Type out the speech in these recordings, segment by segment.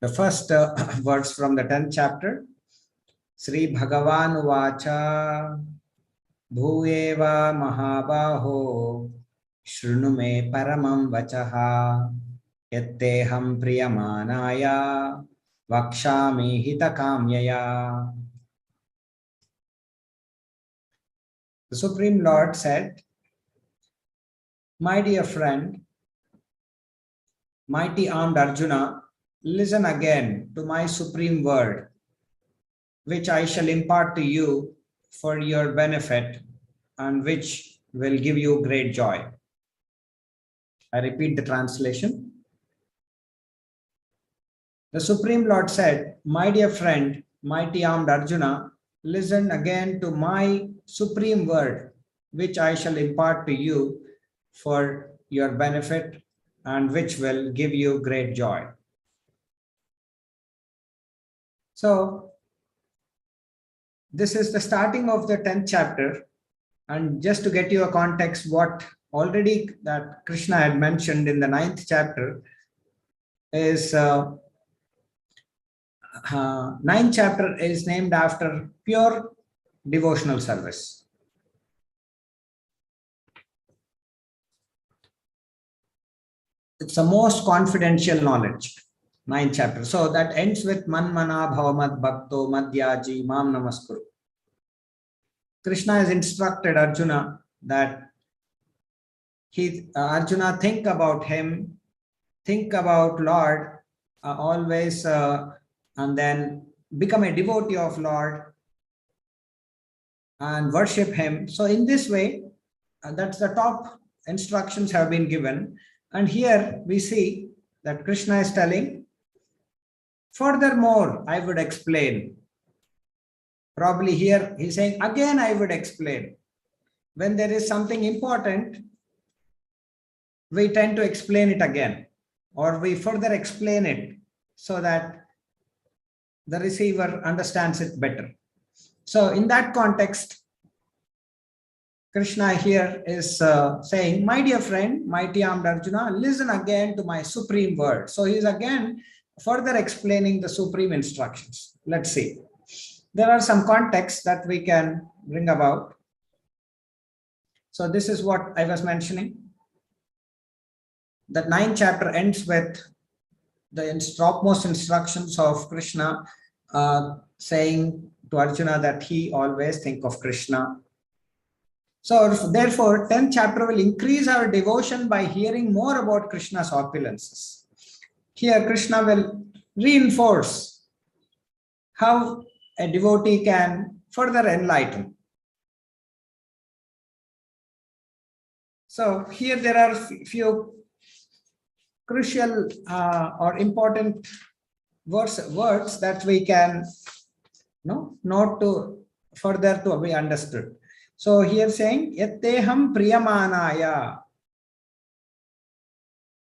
The first words from the 10th chapter. Sri Bhagavan Vacha Bhuyeva Mahabaho Shrunu me Paramam Vachaha Yatteham Priyamanaya Vakshami Hitakamyaya. The Supreme Lord said, "My dear friend, mighty armed Arjuna, listen again to my supreme word, which I shall impart to you for your benefit and which will give you great joy." I repeat the translation. The Supreme Lord said, "My dear friend, mighty armed Arjuna, listen again to my supreme word, which I shall impart to you for your benefit and which will give you great joy." So, this is the starting of the 10th chapter. And just to get you a context, what already that Krishna had mentioned in the 9th chapter is 9th chapter is named after pure devotional service. It's the most confidential knowledge, 9th chapter. So that ends with Manmana Bhavamad Bhakto Madhyaji Mam Namaskuru. Krishna has instructed Arjuna that Arjuna think about him, think about Lord always, and then become a devotee of Lord and worship him. So in this way, that's the top instructions have been given. And here we see that Krishna is telling, furthermore, I would explain. Probably here he's saying, again, I would explain. When there is something important, we tend to explain it again, or we further explain it so that the receiver understands it better. So in that context, Krishna here is saying, "My dear friend, mighty armed Arjuna, listen again to my supreme word." So he is again further explaining the supreme instructions. Let's see. There are some contexts that we can bring about. So this is what I was mentioning. The 9th chapter ends with the topmost instructions of Krishna saying to Arjuna that he always think of Krishna. So therefore, 10th chapter will increase our devotion by hearing more about Krishna's opulences. Here, Krishna will reinforce how a devotee can further enlighten. So here there are few crucial or important words that we can note to further to be understood. So here saying, "Yatteham priyamanaya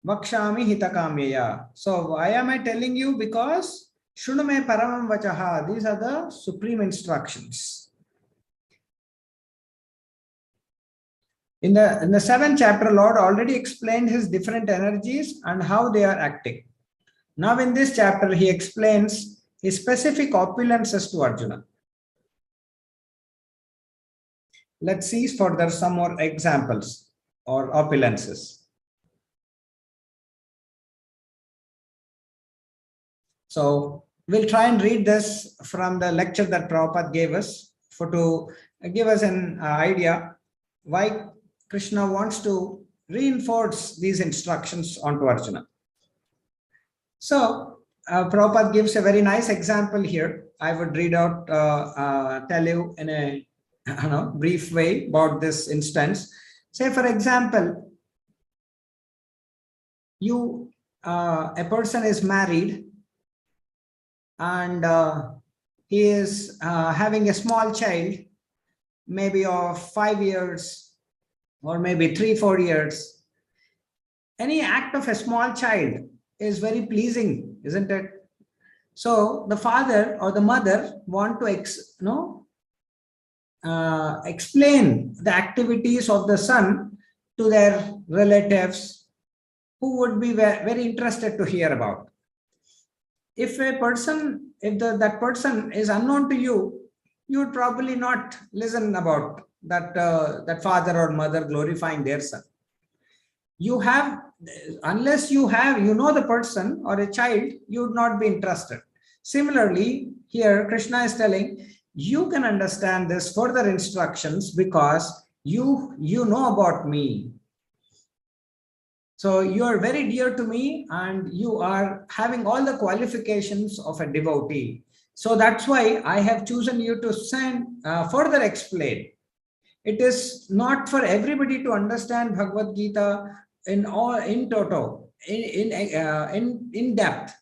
vakshami hitakamyaya." So why am I telling you? Because Shrunu me paramam vachaha. These are the supreme instructions. In the 7th chapter, Lord already explained his different energies and how they are acting. Now in this chapter, he explains his specific opulences to Arjuna. Let's see further some more examples or opulences. So we'll try and read this from the lecture that Prabhupada gave us to give us an idea why Krishna wants to reinforce these instructions onto Arjuna. So Prabhupada gives a very nice example here. I would read out, tell you in a brief way about this instance. Say, for example, a person is married and he is having a small child, maybe of 5 years or maybe 3-4 years. Any act of a small child is very pleasing, isn't it? So the father or the mother want to explain the activities of the son to their relatives who would be very interested to hear about. if that person is unknown to you, you would probably not listen about that father or mother glorifying their son. Unless you know the person or a child, you would not be interested. Similarly, here Krishna is telling, you can understand this further instructions because you know about me. So you are very dear to me and you are having all the qualifications of a devotee. So that's why I have chosen you to further explain. It is not for everybody to understand Bhagavad Gita in toto, in depth.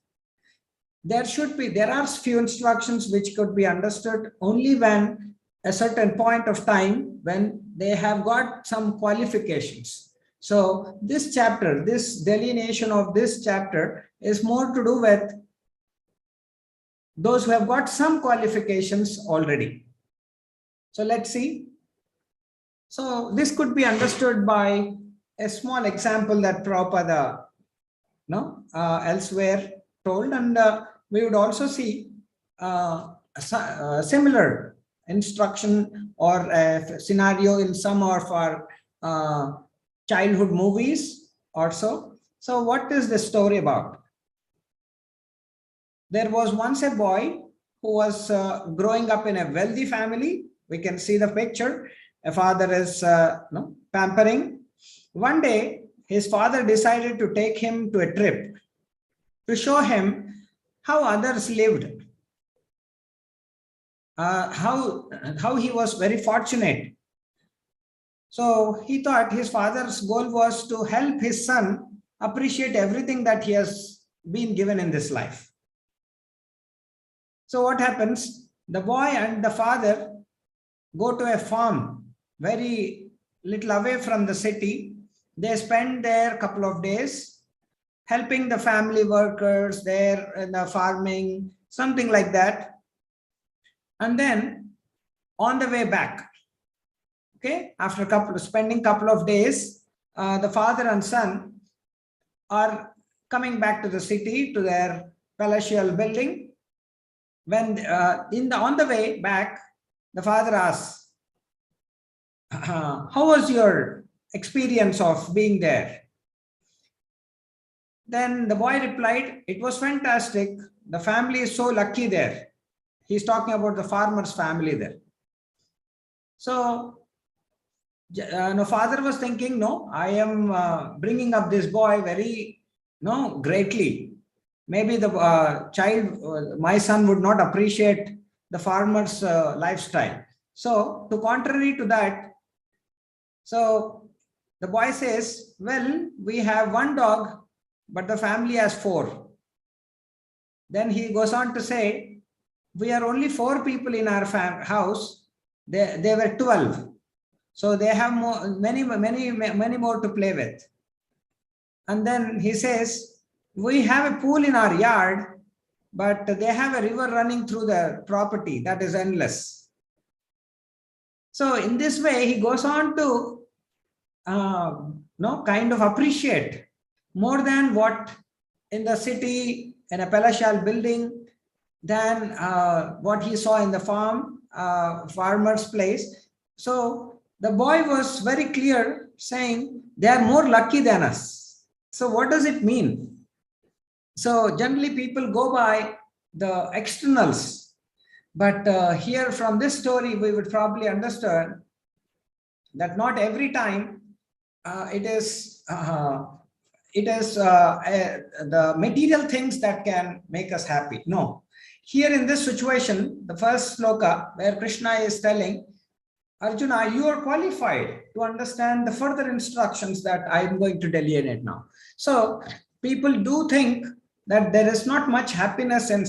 There are few instructions which could be understood only when a certain point of time when they have got some qualifications. So this chapter, this delineation of this chapter is more to do with those who have got some qualifications already. So let's see. So this could be understood by a small example that Prabhupada elsewhere told, and we would also see a similar instruction or a scenario in some of our childhood movies or so. So what is the story about? There was once a boy who was growing up in a wealthy family. We can see the picture. A father is pampering. One day, his father decided to take him to a trip to show him how others lived, how he was very fortunate. So he thought his father's goal was to help his son appreciate everything that he has been given in this life. So what happens? The boy and the father go to a farm very little away from the city. They spend there a couple of days helping the family workers there in the farming, something like that. And then on the way back, after spending couple of days, the father and son are coming back to the city, to their palatial building. When on the way back, the father asks, how was your experience of being there? Then the boy replied, it was fantastic. The family is so lucky there. He's talking about the farmer's family there. So father was thinking, no, I am bringing up this boy very greatly. Maybe the my son would not appreciate the farmer's lifestyle. So to contrary to that, so the boy says, well, we have one dog, but the family has 4. Then he goes on to say, we are only 4 people in our house. They were 12. So they have many more to play with. And then he says, we have a pool in our yard, but they have a river running through the property that is endless. So in this way, he goes on to kind of appreciate more than what in the city, in a palatial building, than what he saw in the farmer's place. So the boy was very clear, saying they are more lucky than us. So what does it mean? So generally people go by the externals, but here from this story we would probably understand that not every time it is the material things that can make us happy. No. Here in this situation, the first sloka where Krishna is telling, Arjuna, you are qualified to understand the further instructions that I am going to delineate now. So people do think that there is not much happiness in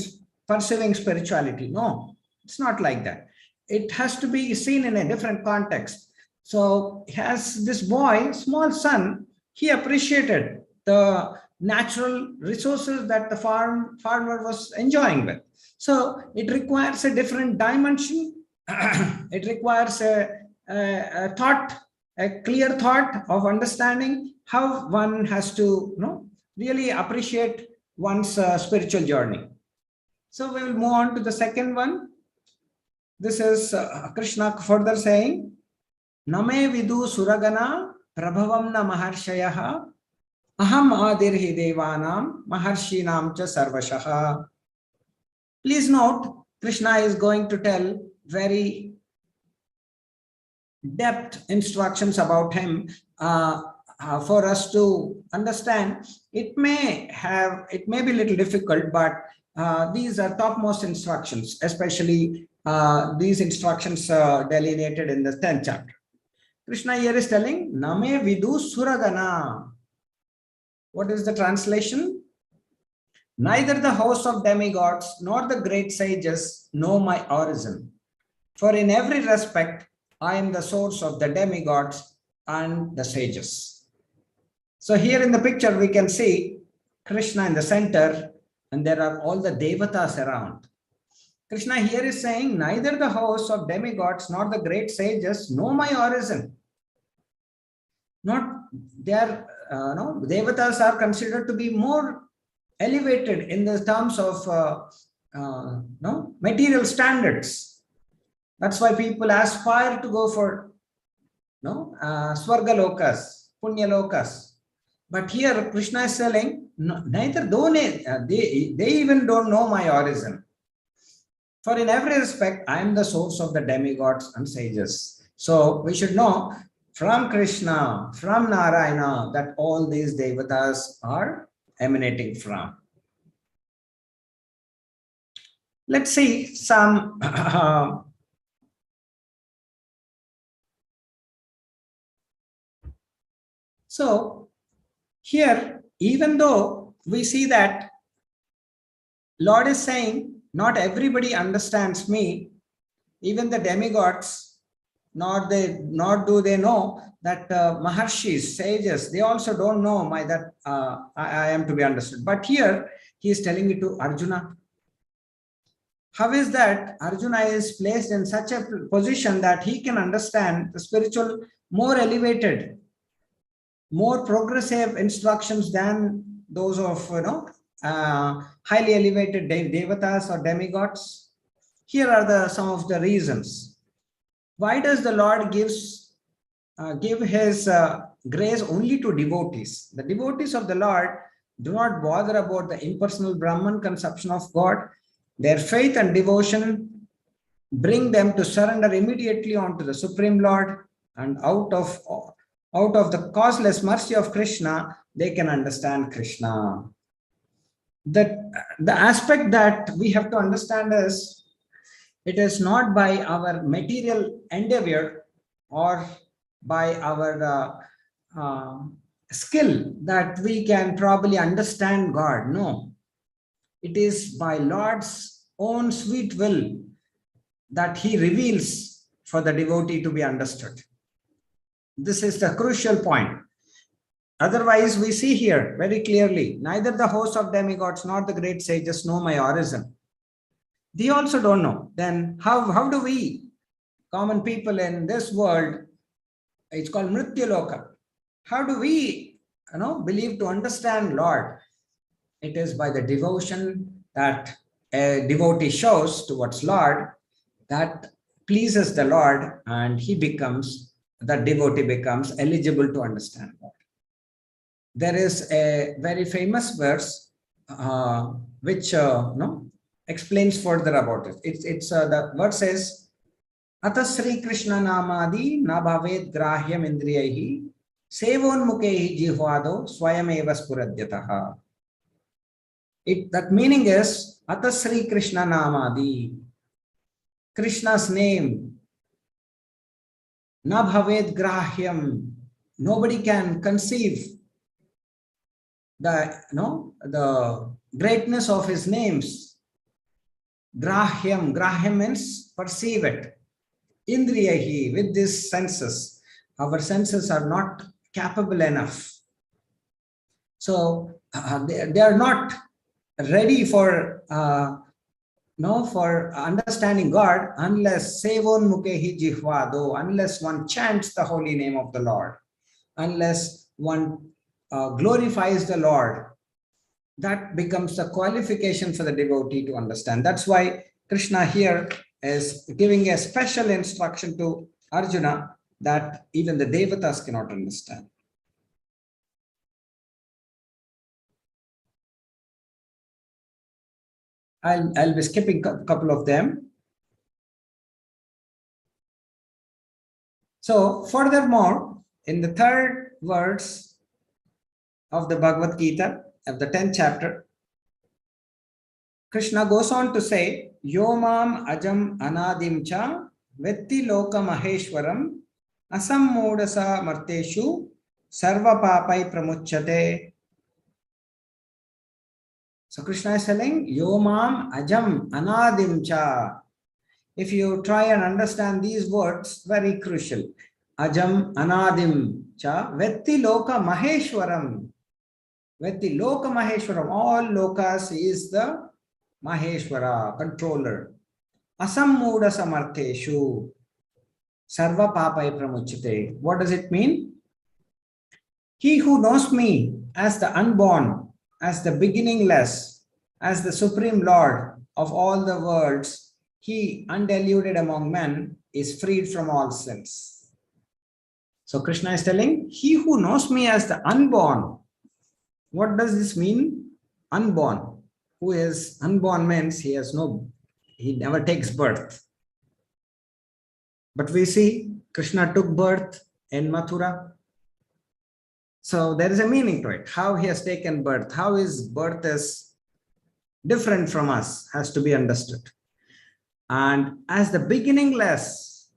pursuing spirituality. No, it's not like that. It has to be seen in a different context. So as this boy, small son, he appreciated the natural resources that the farmer was enjoying with. So it requires a different dimension. It requires a thought, a clear thought of understanding how one has to really appreciate one's spiritual journey. So we will move on to the second one. This is Krishna further saying, Name vidu suragana prabhavam na maharshayaha aham adirhi devanam maharshinam cha sarvashaha. Please note, Krishna is going to tell very depth instructions about him for us to understand. It may be a little difficult, but these are topmost instructions, especially these instructions delineated in the 10th chapter. Krishna here is telling, Name vidu suragana. What is the translation? Neither the host of demigods nor the great sages know my origin. For in every respect, I am the source of the demigods and the sages. So here in the picture, we can see Krishna in the center, and there are all the devatas around. Krishna here is saying, neither the hosts of demigods nor the great sages know my origin. Not their devatas are considered to be more elevated in the terms of material standards. That's why people aspire to go for Swarga Lokas, Punya Lokas. But here Krishna is telling, neither they even don't know my origin. For in every respect, I am the source of the demigods and sages. So we should know from Krishna, from Narayana, that all these devatas are emanating from. Let's see some so here, even though we see that Lord is saying, not everybody understands me, even the demigods, nor do they know that Maharshis, sages, they also don't know that I am to be understood. But here he is telling it to Arjuna. How is that Arjuna is placed in such a position that he can understand the spiritual, more elevated, more progressive instructions than those of highly elevated devatas or demigods? Here are some of the reasons. Why does the Lord give his grace only to devotees? The devotees of the Lord do not bother about the impersonal Brahman conception of God. Their faith and devotion bring them to surrender immediately onto the Supreme Lord, and out of the causeless mercy of Krishna, they can understand Krishna. The aspect that we have to understand is, it is not by our material endeavor or by our skill that we can probably understand God. No, it is by Lord's own sweet will that he reveals for the devotee to be understood. This is the crucial point. Otherwise, we see here very clearly, neither the host of demigods nor the great sages know my origin. They also don't know. Then how do we, common people in this world, it's called Mrityaloka, how do we believe to understand Lord? It is by the devotion that a devotee shows towards Lord that pleases the Lord, and the devotee becomes eligible to understand God. There is a very famous verse which explains further about it. The verse says, Ata Sri Krishna Namadi na bhavet grahyam indriyahi sevonmukehi jihvado swayameva spuradyataha. That meaning is, Ata Sri Krishna Namadi, Krishna's name, na bhavet grahyam, nobody can conceive the greatness of his names. Grahyam means perceive it. Indriyahi, with these senses. Our senses are not capable enough. So they are not ready for understanding God unless sevon mukehi jihvado, unless one chants the holy name of the Lord, unless one glorifies the Lord. that becomes the qualification for the devotee to understand. That's why Krishna here is giving a special instruction to Arjuna that even the devatas cannot understand. I'll be skipping a couple of them. So furthermore, in the third verse of the Bhagavad Gita, of the 10th chapter, Krishna goes on to say, Yomam ajam anadim cha vetti loka maheshwaram asammodasa marteshu sarva papai pramuchyate. So Krishna is telling, Yomam ajam anadim cha. If you try and understand these words, very crucial. Ajam anadim cha vetti loka maheshwaram. Vetti loka maheshwaram. All lokas is the Maheshwara, controller. Asammuda samarteshu sarva papai pramuchite. What does it mean? He who knows me as the unborn, as the beginningless, as the Supreme Lord of all the worlds, he undiluted among men is freed from all sins. So Krishna is telling, he who knows me as the unborn. What does this mean? Unborn. Who is unborn means he never takes birth. But we see Krishna took birth in Mathura. So there is a meaning to it. How he has taken birth, how his birth is different from us has to be understood. And as the beginningless,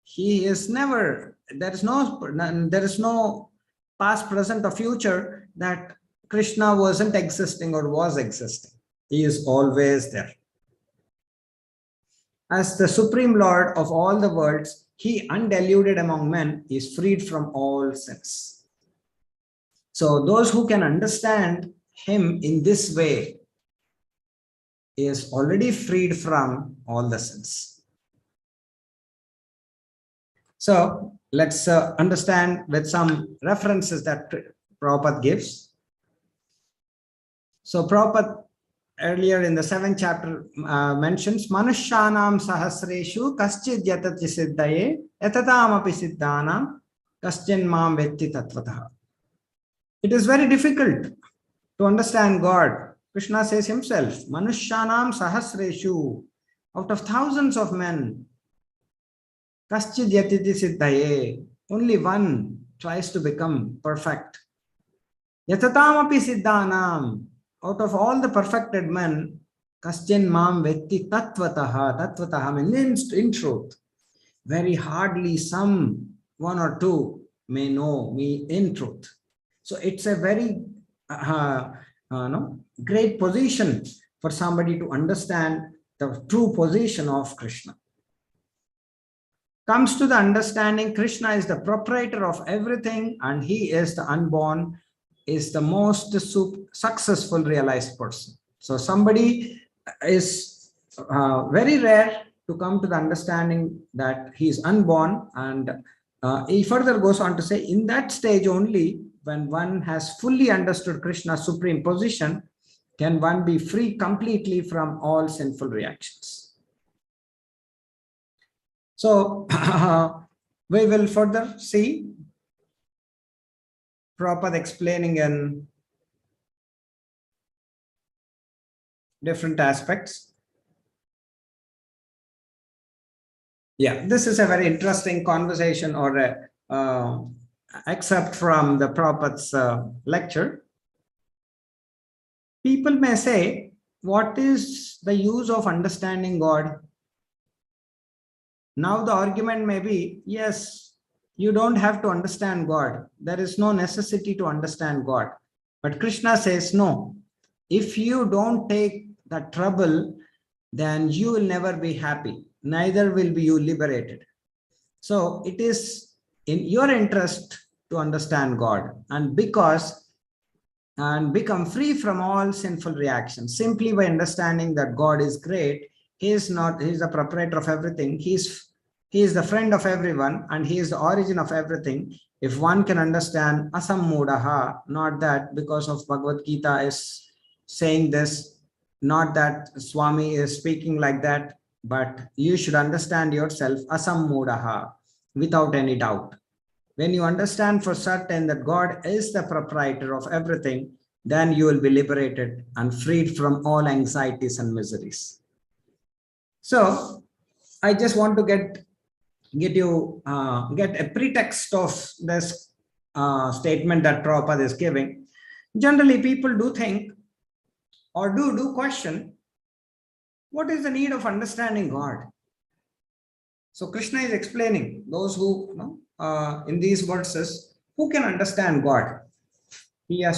he is never, there is no past, present or future that Krishna wasn't existing or was existing. He is always there. As the Supreme Lord of all the worlds, he undiluted among men is freed from all sins. So those who can understand him in this way is already freed from all the sins. So let's understand with some references that Prabhupada gives. So Prabhupada earlier in the 7th chapter mentions Manushyanam sahasreshu kaschid yatati siddhaye yatatam api siddhanam kaschin mam vetti tatvatah. It is very difficult to understand God. Krishna says himself, Manushyanam sahasreshu, out of thousands of men, kaschid yatati siddhaye, only one tries to become perfect. Yatatam api siddhanam, out of all the perfected men, kaschin mam vetti tatvatah. Tatvatah means in truth. Very hardly some one or two may know me in truth. So it's a very great position for somebody to understand the true position of Krishna. Comes to the understanding, Krishna is the proprietor of everything and he is the unborn, is the most successful realized person. So somebody is very rare to come to the understanding that he is unborn, and he further goes on to say, in that stage only, when one has fully understood Krishna's supreme position, can one be free completely from all sinful reactions. So we will further see Prabhupada explaining in different aspects. Yeah, this is a very interesting conversation or a excerpt from the Prabhupada's lecture. People may say, what is the use of understanding God? Now the argument may be, yes, you don't have to understand God. There is no necessity to understand God. But Krishna says, no, if you don't take the trouble, then you will never be happy. Neither will be you liberated. So it is in your interest to understand God and become free from all sinful reactions. Simply by understanding that God is great, he is the proprietor of everything. He's He is the friend of everyone and he is the origin of everything. If one can understand asammudaha, not that because of Bhagavad Gita is saying this, not that Swamy is speaking like that, but you should understand yourself asammudaha without any doubt. When you understand for certain that God is the proprietor of everything, then you will be liberated and freed from all anxieties and miseries. So I just want to get a pretext of this statement that Prabhupada is giving. Generally, people do think or do question, what is the need of understanding God? So Krishna is explaining those who, in these verses, who can understand God. A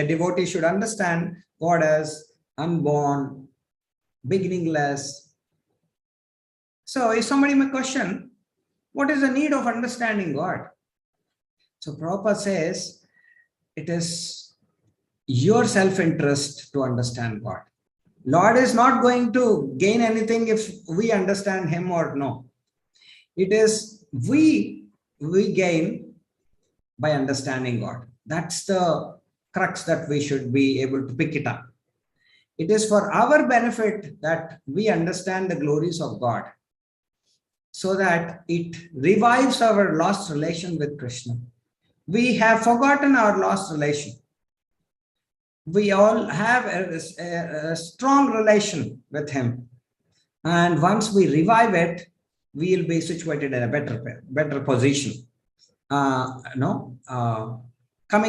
devotee should understand God as unborn, beginningless. So if somebody may question, what is the need of understanding God? So Prabhupada says, it is your self-interest to understand God. Lord is not going to gain anything if we understand him or no. It is we gain by understanding God. That's the crux that we should be able to pick it up. It is for our benefit that we understand the glories of God, so that it revives our lost relation with Krishna. We have forgotten our lost relation. We all have a strong relation with him. And once we revive it, we will be situated in a better position. Coming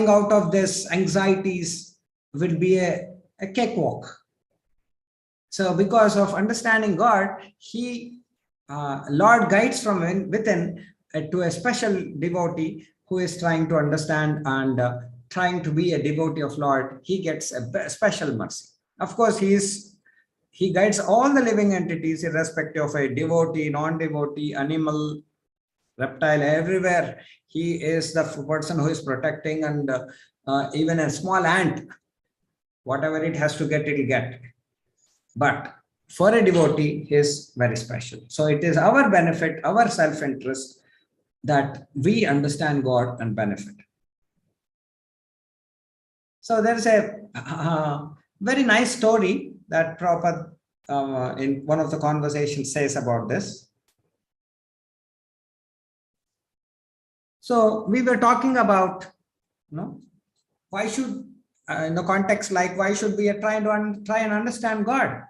out of this anxieties will be a cakewalk. So because of understanding God, Lord guides from within to a special devotee who is trying to understand and trying to be a devotee of Lord. He gets a special mercy. Of course, he guides all the living entities irrespective of a devotee, non-devotee, animal, reptile, everywhere. He is the person who is protecting, and even a small ant, whatever it has to get, it will get. But for a devotee, he is very special. So it is our benefit, our self-interest, that we understand God and benefit. So there's a very nice story that Prabhupada in one of the conversations says about this. So we were talking about, why should, in the context like, why should we try and understand God?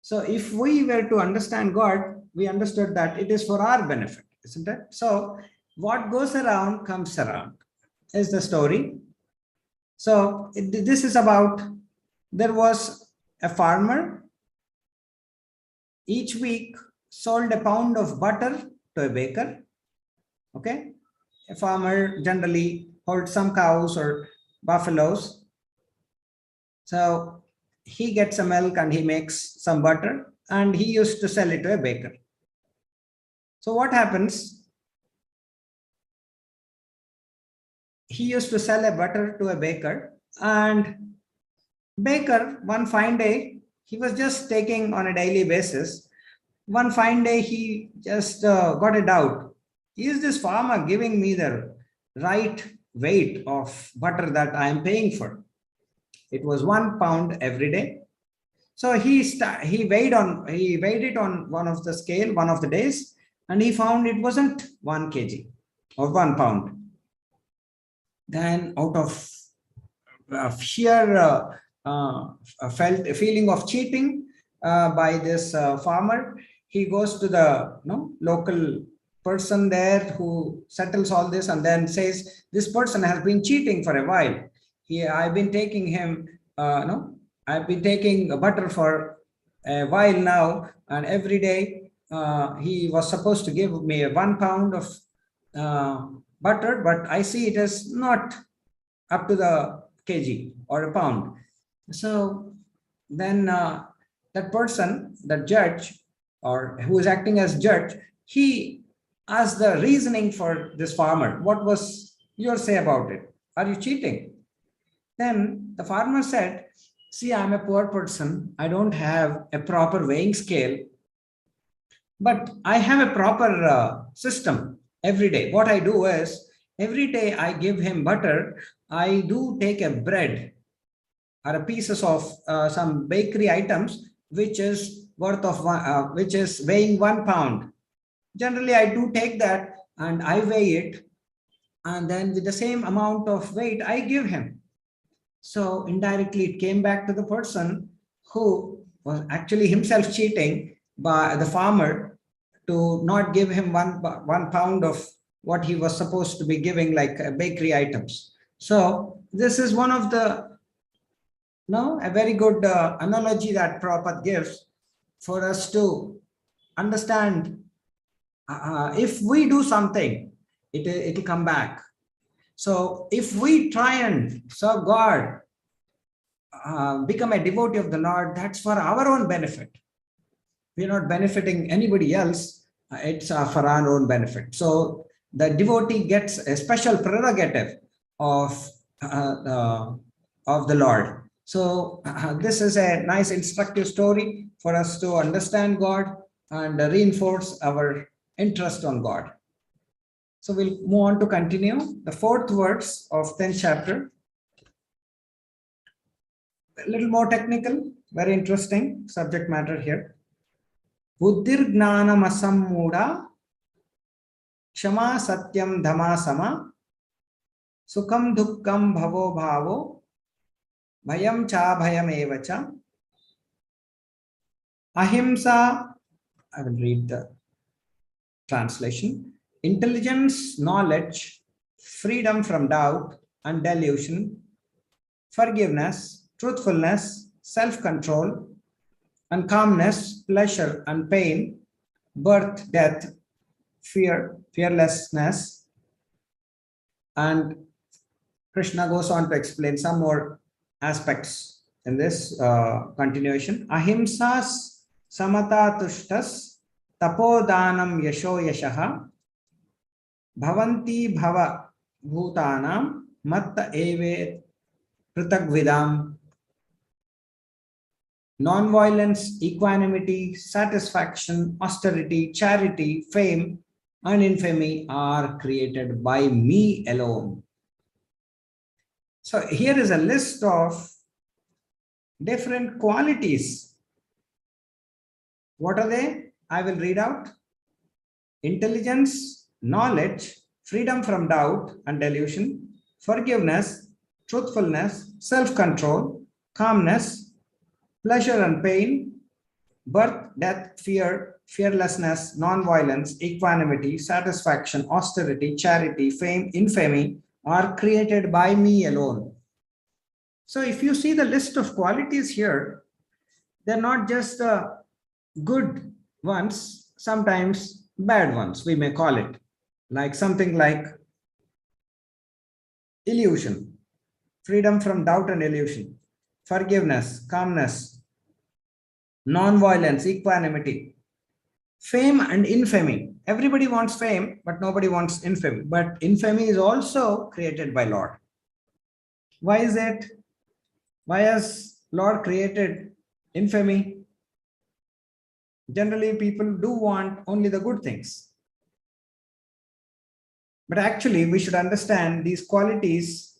So if we were to understand God, we understood that it is for our benefit, isn't it? So what goes around comes around is the story. So this is about, there was a farmer, each week sold a pound of butter to a baker. Okay, a farmer generally holds some cows or buffaloes. So he gets some milk and he makes some butter, and he used to sell it to a baker. So what happens? He used to sell a butter to a baker, and baker, one fine day, he was just taking on a daily basis. One fine day, he just got a doubt. Is this farmer giving me the right weight of butter that I am paying for? It was 1 pound every day. So he weighed it on one of the scale, one of the days, and he found it wasn't 1 kg or 1 pound. Then out of sheer feeling of cheating by this farmer, he goes to the local person there who settles all this, and then says, this person has been cheating for a while. I've been taking him, I've been taking butter for a while now, and every day he was supposed to give me 1 pound of butter, but I see it is not up to the kg or a pound. So then that person, the judge, or who is acting as judge, he asked the reasoning for this farmer. What was your say about it? Are you cheating? Then the farmer said, See, I'm a poor person. I don't have a proper weighing scale, but I have a proper system every day. What I do is, every day I give him butter. I do take a bread or a pieces of some bakery items, which is worth of which is weighing 1 pound. Generally, I do take that and I weigh it, and then with the same amount of weight, I give him. So indirectly, it came back to the person who was actually himself cheating by the farmer to not give him 1 pound of what he was supposed to be giving, like bakery items. So this is one of the a very good analogy that Prabhupada gives for us to understand. If we do something, it'll come back. So if we try and serve God, become a devotee of the Lord, that's for our own benefit. We're not benefiting anybody else. It's for our own benefit. So the devotee gets a special prerogative of the Lord. So this is a nice instructive story for us to understand God and reinforce our interest on God. So we'll move on to continue the 4th verse of 10th chapter. A little more technical, very interesting subject matter here. Buddhir gnanam asammuda kshama satyam dhamma sama sukham dukkham bhavo bhavo bhayam cha bhayam evacha ahimsa. I will read the translation. Intelligence, knowledge, freedom from doubt and delusion, forgiveness, truthfulness, self-control, and calmness, pleasure and pain, birth, death, fear, fearlessness. And Krishna goes on to explain some more aspects in this continuation. Ahimsas samata tushtas tapodanam yasho yashaha bhavanti bhava bhutanam matta eve pritagvidam. Non-violence, equanimity, satisfaction, austerity, charity, fame, and infamy are created by me alone. So here is a list of different qualities. What are they? I will read out. Intelligence, knowledge, freedom from doubt and delusion, forgiveness, truthfulness, self-control, calmness, pleasure and pain, birth, death, fear, fearlessness, non-violence, equanimity, satisfaction, austerity, charity, fame, infamy are created by me alone. So if you see the list of qualities here, they're not just good ones, sometimes bad ones, we may call it. Like something like illusion, freedom from doubt and illusion, forgiveness, calmness, non-violence, equanimity, fame and infamy. Everybody wants fame, but nobody wants infamy. But infamy is also created by Lord. Why is it? Why has Lord created infamy? Generally, people do want only the good things. But actually, we should understand these qualities,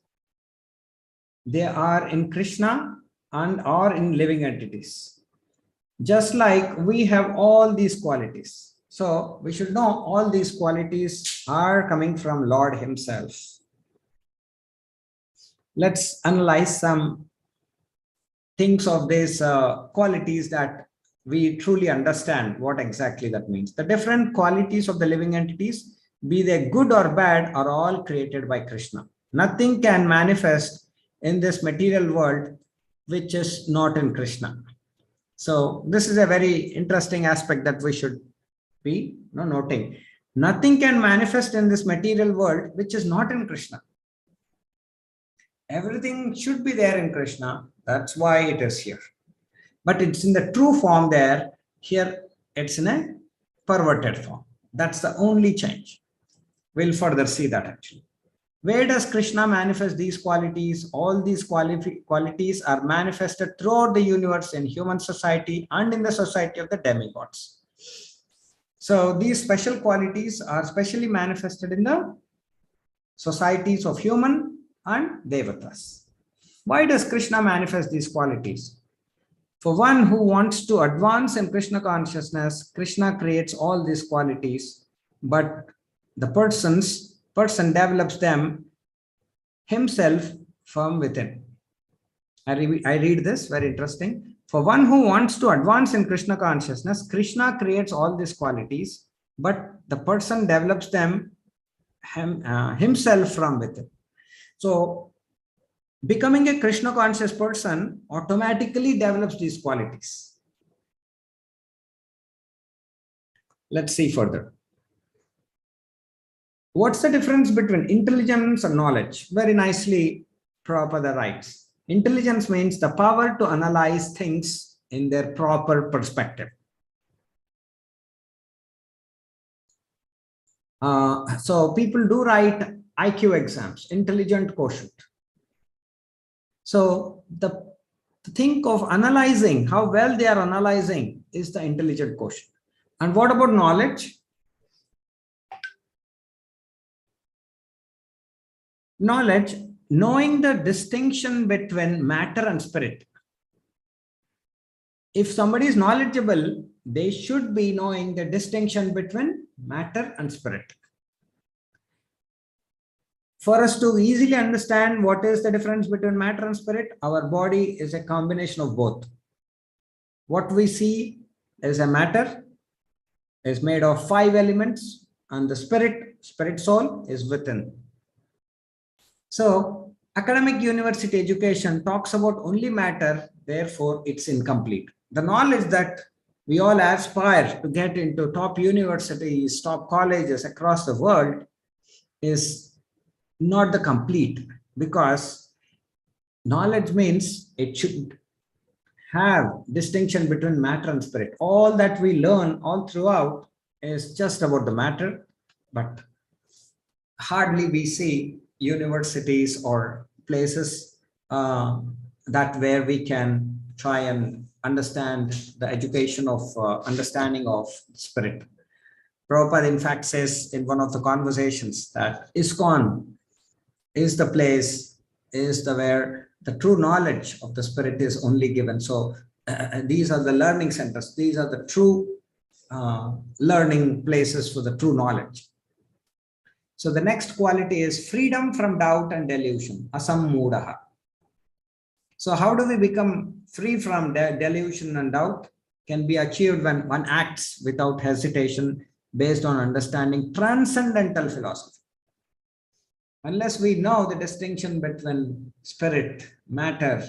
they are in Krishna and are in living entities. Just like we have all these qualities. So we should know all these qualities are coming from Lord himself. Let's analyze some things of these qualities that we truly understand what exactly that means. The different qualities of the living entities, be they good or bad, are all created by Krishna. Nothing can manifest in this material world which is not in Krishna. So this is a very interesting aspect that we should be noting. Nothing can manifest in this material world which is not in Krishna. Everything should be there in Krishna. That's why it is here. But it's in the true form there. Here it's in a perverted form. That's the only change. We'll further see that actually. Where does Krishna manifest these qualities? All these qualities are manifested throughout the universe in human society and in the society of the demigods. So these special qualities are specially manifested in the societies of human and devatas. Why does Krishna manifest these qualities? For one who wants to advance in Krishna consciousness, Krishna creates all these qualities, but the person develops them himself from within. I read this, very interesting. For one who wants to advance in Krishna consciousness, Krishna creates all these qualities, but the person develops them himself from within. So becoming a Krishna conscious person automatically develops these qualities. Let's see further. What's the difference between intelligence and knowledge? Very nicely Prabhupada writes. Intelligence means the power to analyze things in their proper perspective. So people do write IQ exams, intelligent quotient. So the think of analyzing, how well they are analyzing is the intelligent quotient. And what about knowledge? Knowledge, knowing the distinction between matter and spirit. If somebody is knowledgeable, they should be knowing the distinction between matter and spirit. For us to easily understand what is the difference between matter and spirit, our body is a combination of both. What we see is a matter, is made of 5 elements, and the spirit soul is within. So academic university education talks about only matter, therefore it's incomplete. The knowledge that we all aspire to get into top universities, top colleges across the world is not the complete, because knowledge means it should have distinction between matter and spirit. All that we learn all throughout is just about the matter, but hardly we see universities or places that where we can try and understand the education of understanding of spirit. Prabhupada in fact says in one of the conversations that ISKCON is the place, is the where the true knowledge of the spirit is only given. So these are the learning centers. These are the true learning places for the true knowledge. So the next quality is freedom from doubt and delusion, asammudaha. So how do we become free from delusion and doubt? Can be achieved when one acts without hesitation based on understanding transcendental philosophy. Unless we know the distinction between spirit, matter,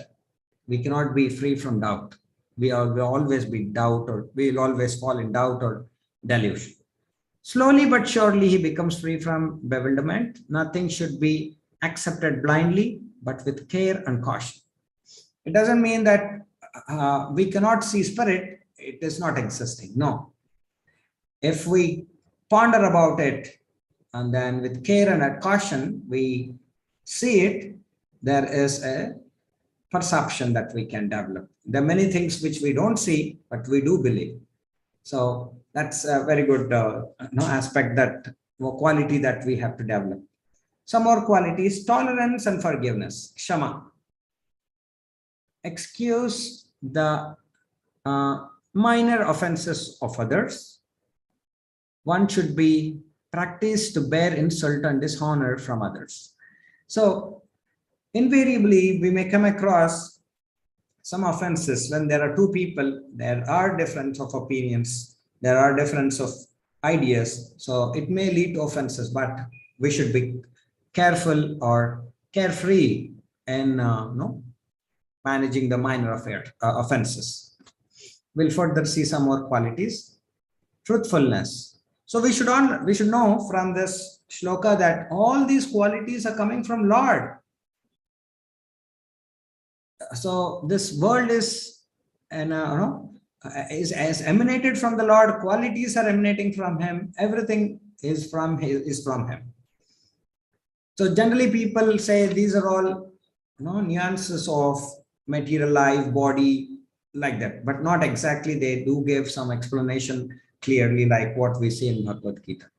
we cannot be free from doubt. We will always be doubt, or we will always fall in doubt or delusion. Slowly but surely he becomes free from bewilderment. Nothing should be accepted blindly, but with care and caution. It doesn't mean that we cannot see spirit, it is not existing. No. If we ponder about it, and then with care and caution, we see it, there is a perception that we can develop. There are many things which we don't see, but we do believe. So that's a very good aspect, that quality that we have to develop. Some more qualities: tolerance and forgiveness, kshama. Excuse the minor offenses of others. One should be practiced to bear insult and dishonor from others. So invariably we may come across some offenses when there are two people, there are difference of opinions, there are difference of ideas. So it may lead to offenses, but we should be careful or carefree in managing the minor offenses. We'll further see some more qualities. Truthfulness. So we should know from this shloka that all these qualities are coming from Lord. So this world is as emanated from the Lord. Qualities are emanating from Him. Everything is from Him. So generally people say these are all nuances of material life, body, like that, but not exactly. They do give some explanation clearly, like what we see in Bhagavad Gita.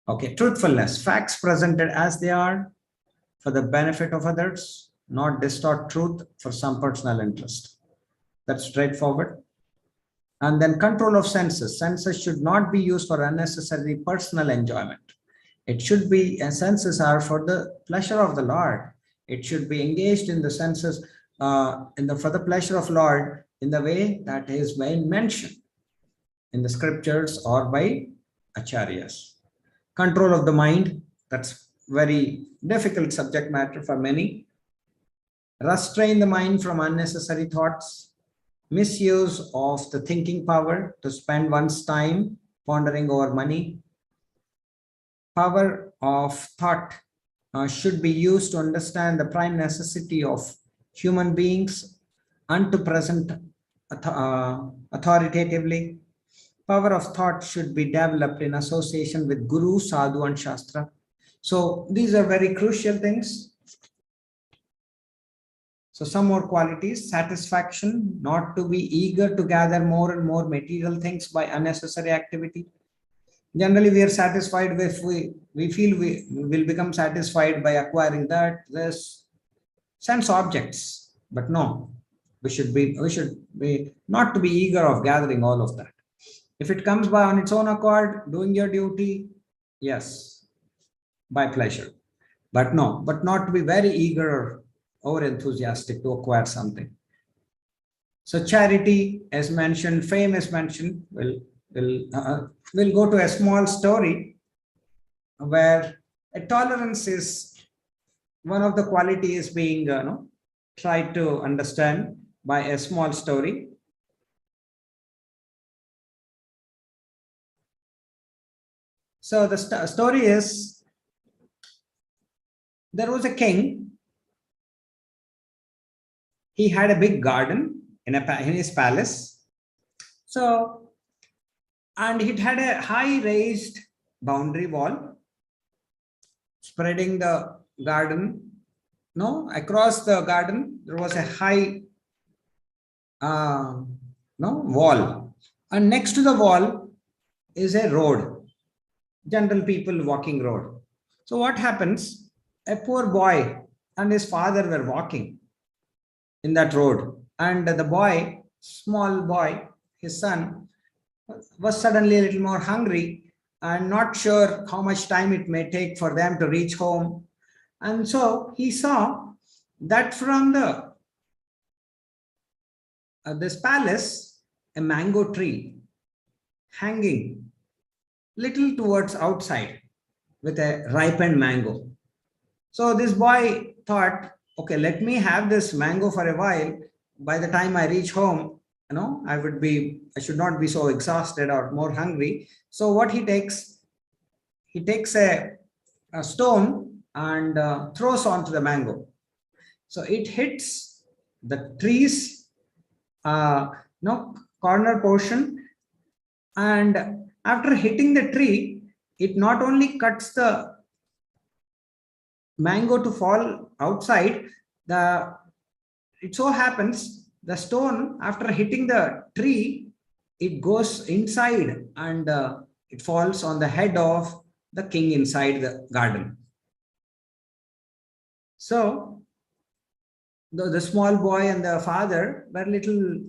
Okay, truthfulness, facts presented as they are for the benefit of others, not distort truth for some personal interest. That's straightforward. And then control of senses. Senses should not be used for unnecessary personal enjoyment. It should be, senses are for the pleasure of the Lord. It should be engaged in the senses for the pleasure of Lord in the way that is mentioned in the scriptures or by acharyas. Control of the mind, that's very difficult subject matter for many. Restrain the mind from unnecessary thoughts. Misuse of the thinking power to spend one's time pondering over money. Power of thought should be used to understand the prime necessity of human beings and to present authoritatively. Power of thought should be developed in association with Guru, Sadhu, and Shastra. So these are very crucial things. So some more qualities: satisfaction, not to be eager to gather more and more material things by unnecessary activity. Generally, we are satisfied if we feel we will become satisfied by acquiring that, this, sense objects. But no, we should be not to be eager of gathering all of that. If it comes by on its own accord, doing your duty, yes, by pleasure. But no, but not to be very eager or enthusiastic to acquire something. So charity, as mentioned, fame is mentioned. We'll go to a small story where a tolerance is one of the qualities being tried to understand by a small story. So the story is, there was a king. He had a big garden in his palace. So, and it had a high raised boundary wall spreading the garden. Across the garden there was a high wall, and next to the wall is a road, general people walking road. So what happens? A poor boy and his father were walking in that road, and the boy, small boy, his son, was suddenly a little more hungry and not sure how much time it may take for them to reach home. And so he saw that from the this palace, a mango tree hanging little towards outside with a ripened mango. So this boy thought, okay, let me have this mango for a while. By the time I reach home, I should not be so exhausted or more hungry. So what he takes a stone and throws onto the mango. So it hits the tree's corner portion, and after hitting the tree, it not only cuts the mango to fall outside, it so happens the stone, after hitting the tree, it goes inside and it falls on the head of the king inside the garden. So the small boy and the father were little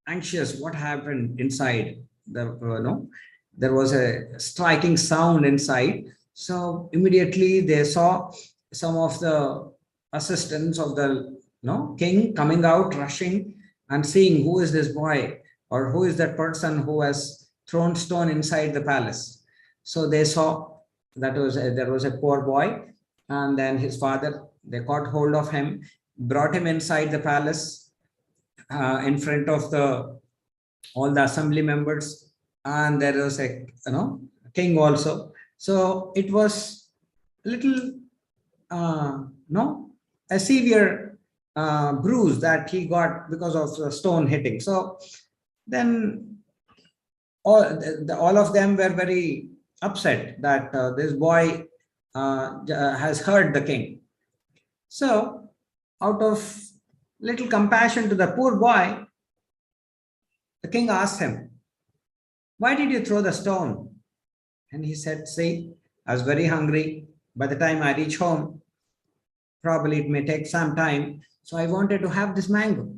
anxious. What happened inside? There was a striking sound inside. So immediately they saw some of the assistants of the king coming out, rushing and seeing who is this boy or who is that person who has thrown stone inside the palace. So they saw that there was a poor boy, and then his father, they caught hold of him, brought him inside the palace in front of all the assembly members, and there was a king also. So it was a little a severe bruise that he got because of the stone hitting. So then all of them were very upset that this boy has heard the king. So out of little compassion to the poor boy, the king asked him, "Why did you throw the stone?" And he said, "See, I was very hungry. By the time I reach home, probably it may take some time. So I wanted to have this mango."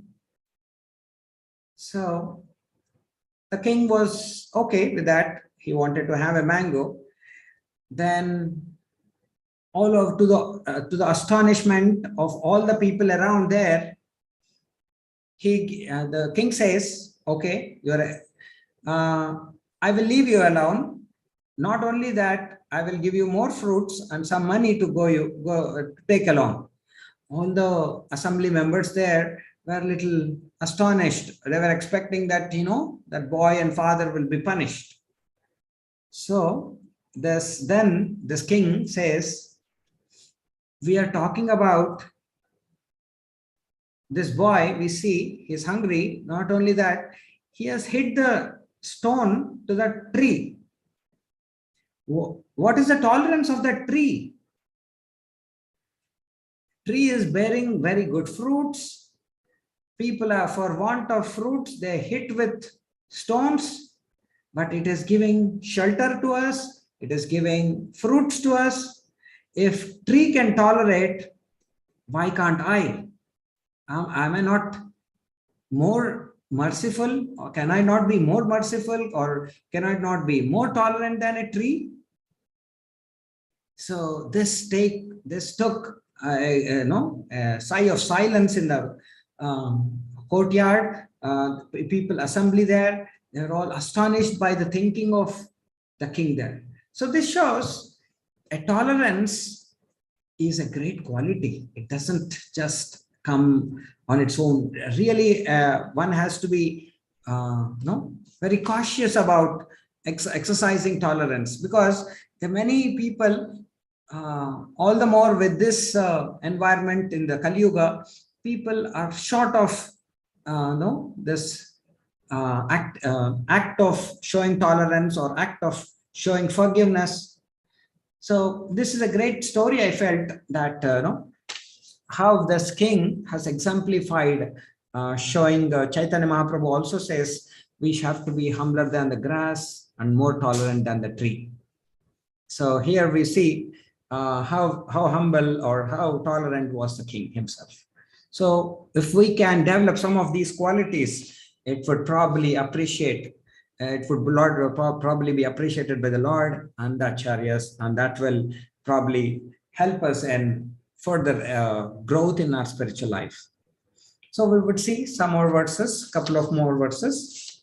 So the king was okay with that. He wanted to have a mango. Then to the astonishment of all the people around there, the king says, "Okay, I will leave you alone. Not only that, I will give you more fruits and some money to go take along." All the assembly members there were a little astonished. They were expecting that, that boy and father will be punished. So this king says, "We are talking about this boy. We see he's hungry. Not only that, he has hit the stone to the tree. What is the tolerance of that tree? Tree is bearing very good fruits. People are, for want of fruits, they hit with stones, but it is giving shelter to us. It is giving fruits to us. If tree can tolerate, why can't I? Am I not more merciful? Or can I not be more merciful? Or can I not be more tolerant than a tree?" So this took a sigh of silence in the courtyard. People assembly there, they're all astonished by the thinking of the king there. So this shows a tolerance is a great quality. It doesn't just come on its own. Really, one has to be very cautious about exercising tolerance, because there are many people, all the more with this environment in the Kali Yuga, people are short of this act of showing tolerance or act of showing forgiveness. So this is a great story. I felt that how this king has exemplified, showing Chaitanya Mahaprabhu also says we have to be humbler than the grass and more tolerant than the tree. So here we see how humble or how tolerant was the king himself. So if we can develop some of these qualities, it would probably probably be appreciated by the Lord and the acharyas, and that will probably help us in further growth in our spiritual life. So we would see some more verses, couple of more verses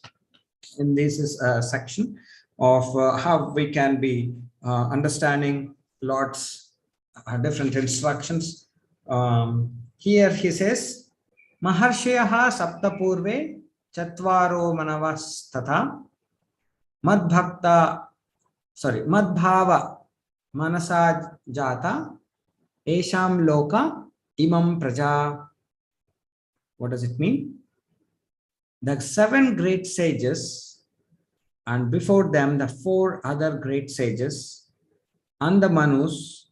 in this section of how we can be understanding Lord's different instructions. Here he says, "Maharshayaha saptapurve chatvaro manavas tatha madbhava manasa jata esham loka imam praja." What does it mean? The 7 great sages, and before them the 4 other great sages, and the Manus,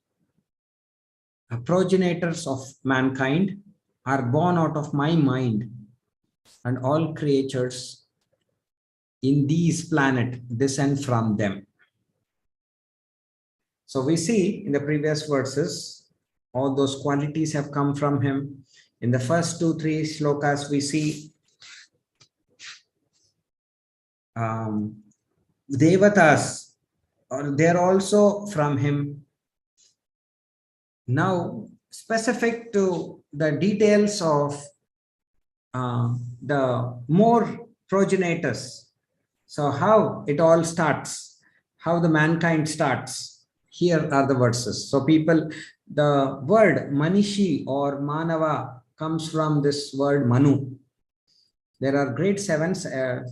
progenitors of mankind, are born out of my mind, and all creatures in these planet descend from them. So we see in the previous verses, all those qualities have come from him. In the first 2-3 shlokas, we see Devatas, they're also from him. Now, specific to the details of the more progenitors, so how it all starts, how the mankind starts, here are the verses. So people, the word Manishi or Manava comes from this word Manu. There are great 7 sages,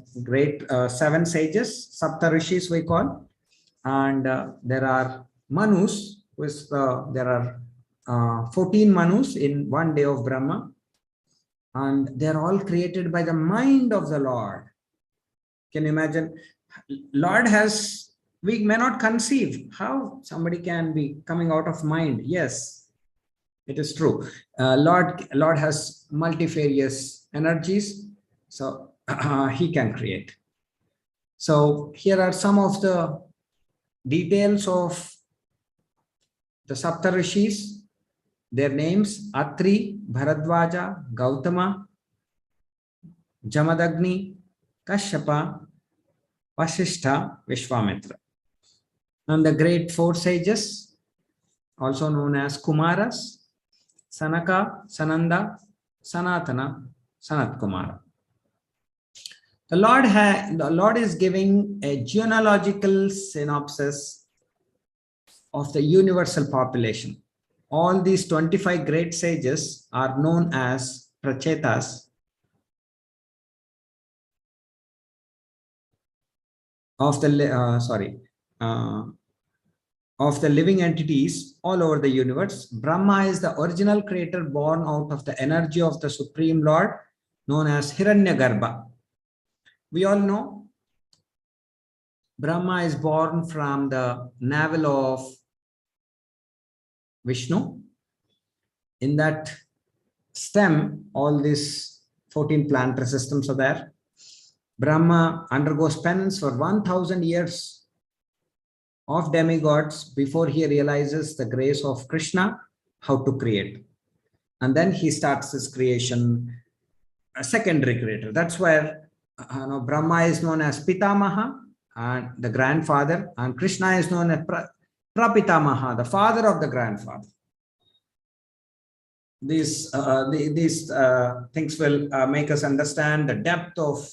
Sapta Rishis we call, and there are Manus, there are 14 Manus in one day of Brahma, and they're all created by the mind of the Lord. Can you imagine? Lord has We may not conceive how somebody can be coming out of mind. Yes, it is true. Lord has multifarious energies, so he can create. So here are some of the details of the Sapta Rishis. Their names: Atri, Bharadwaja, Gautama, Jamadagni, Kashyapa, Vasishtha, Vishwamitra. And the great four sages, also known as Kumaras: Sanaka, Sananda, Sanatana, Sanat Kumara. The Lord is giving a genealogical synopsis of the universal population. All these 25 great sages are known as Prachetas of the of the living entities all over the universe. Brahma is the original creator born out of the energy of the Supreme Lord, known as Hiranyagarbha. We all know Brahma is born from the navel of Vishnu. In that stem, all these 14 planetary systems are there. Brahma undergoes penance for 1000 years of demigods before he realizes the grace of Krishna, how to create. And then he starts his creation, a secondary creator. That's where Brahma is known as Pitamaha, and the grandfather, and Krishna is known as Prapitamaha, the father of the grandfather. These things will make us understand the depth of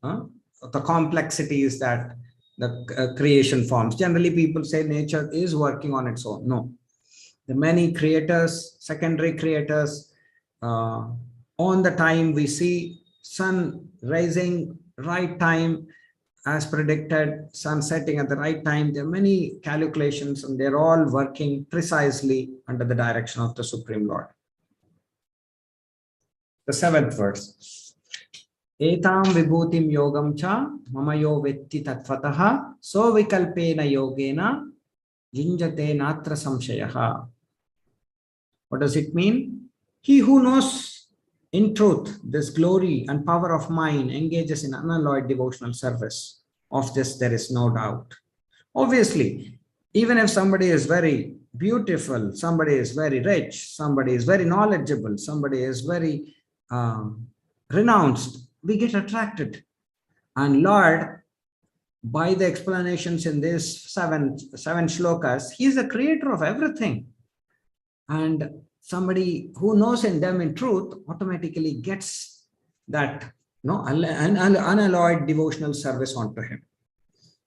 the complexities that the creation forms. Generally, people say nature is working on its own. No. The many creators, secondary creators, on the time we see sun rising, right time as predicted, sun setting at the right time. There are many calculations and they're all working precisely under the direction of the Supreme Lord. The 7th verse. Etam vibhutim yogam cha mamayo vetti tattvataha so vikalpena yogena yunjate natra samshayaha. What does it mean? He who knows in truth this glory and power of mine engages in unalloyed devotional service. Of this there is no doubt. Obviously, even if somebody is very beautiful, somebody is very rich, somebody is very knowledgeable, somebody is very renounced, we get attracted. And Lord, by the explanations in these seven shlokas, he is the creator of everything. And somebody who knows in them in truth automatically gets that unalloyed devotional service onto him.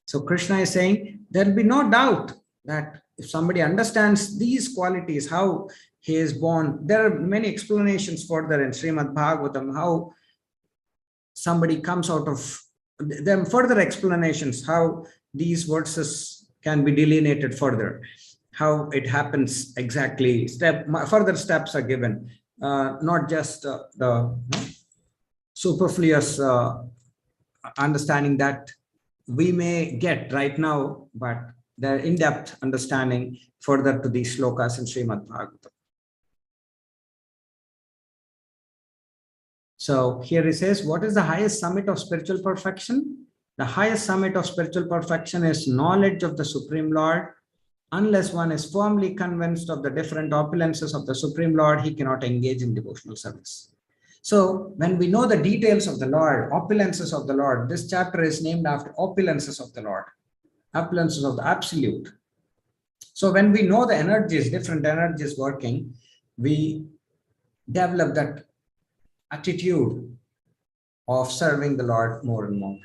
So Krishna is saying there will be no doubt that if somebody understands these qualities, how he is born. There are many explanations further in Śrīmad-Bhāgavatam, how somebody comes out of them, further explanations, how these verses can be delineated further, how it happens exactly. Further steps are given, not just the superfluous understanding that we may get right now, but the in-depth understanding further to these shlokas in Śrīmad-Bhāgavatam. So here it says, what is the highest summit of spiritual perfection? The highest summit of spiritual perfection is knowledge of the Supreme Lord. Unless one is firmly convinced of the different opulences of the Supreme Lord, he cannot engage in devotional service. So when we know the details of the Lord, opulences of the Lord, this chapter is named after opulences of the Lord, opulences of the Absolute. So when we know the energies, different energies working, we develop that attitude of serving the Lord more and more.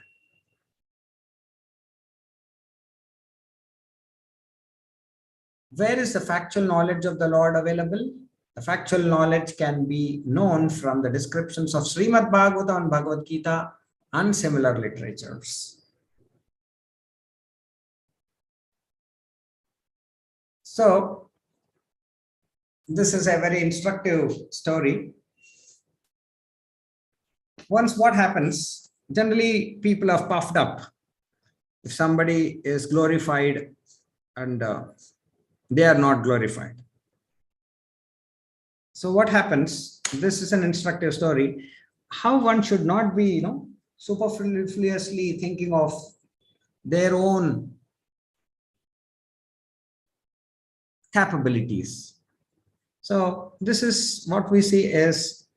Where is the factual knowledge of the Lord available? The factual knowledge can be known from the descriptions of Śrīmad-Bhāgavatam and Bhagavad Gita and similar literatures. So, this is a very instructive story. Once what happens, generally people are puffed up. if somebody is glorified and they are not glorified. So what happens? This is an instructive story. How one should not be, superfluously thinking of their own capabilities. So this is what we see is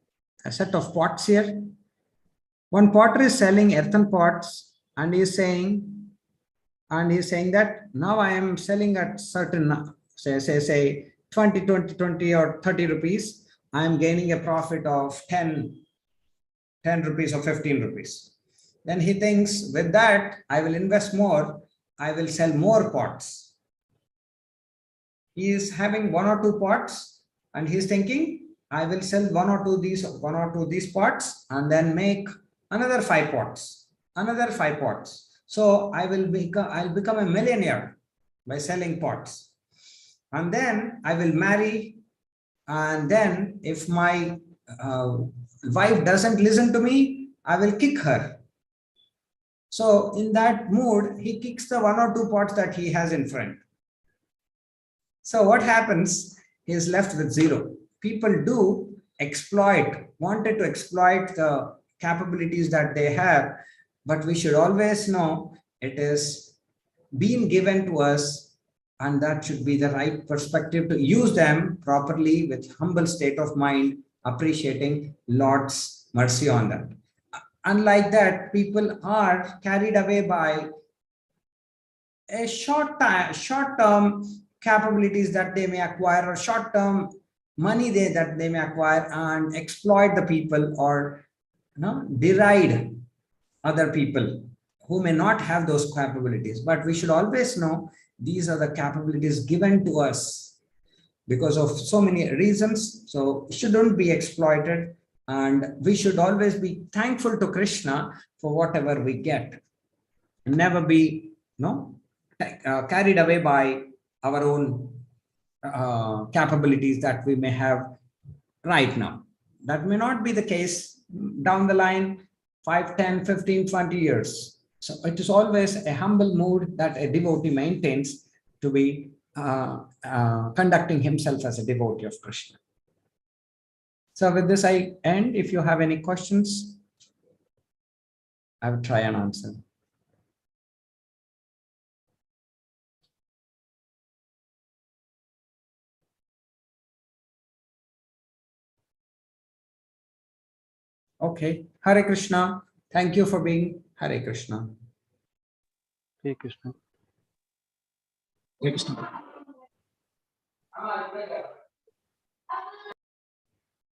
a set of pots here. One potter is selling earthen pots, and he is saying that now I am selling at certain, say 20 or 30 rupees. I am gaining a profit of 10 rupees or 15 rupees. Then he thinks, with that, I will invest more. I will sell more pots. He is having 1 or 2 pots, and he is thinking, I will sell 1 or 2 these pots, and then make another 5 pots, another 5 pots. So I'll become a millionaire by selling pots. And then I will marry. And then if my wife doesn't listen to me, I will kick her. So in that mood, he kicks the 1 or 2 pots that he has in front. So what happens? He is left with 0. People do wanted to exploit the capabilities that they have, but we should always know it is being given to us, and that should be the right perspective to use them properly with humble state of mind, appreciating Lord's mercy on them. Unlike that, people are carried away by a short-term capabilities that they may acquire, or short-term money that they may acquire, and exploit the people, or deride other people who may not have those capabilities. But we should always know these are the capabilities given to us because of so many reasons. So shouldn't be exploited, and we should always be thankful to Krishna for whatever we get, and never be carried away by our own capabilities that we may have right now. That may not be the case down the line, 5, 10, 15, 20 years. So it is always a humble mood that a devotee maintains to be conducting himself as a devotee of Krishna. So with this, I end. If you have any questions, I will try and answer. Okay. Hare Krishna. Thank you for being. Hare Krishna. Hare Krishna. Hare Krishna.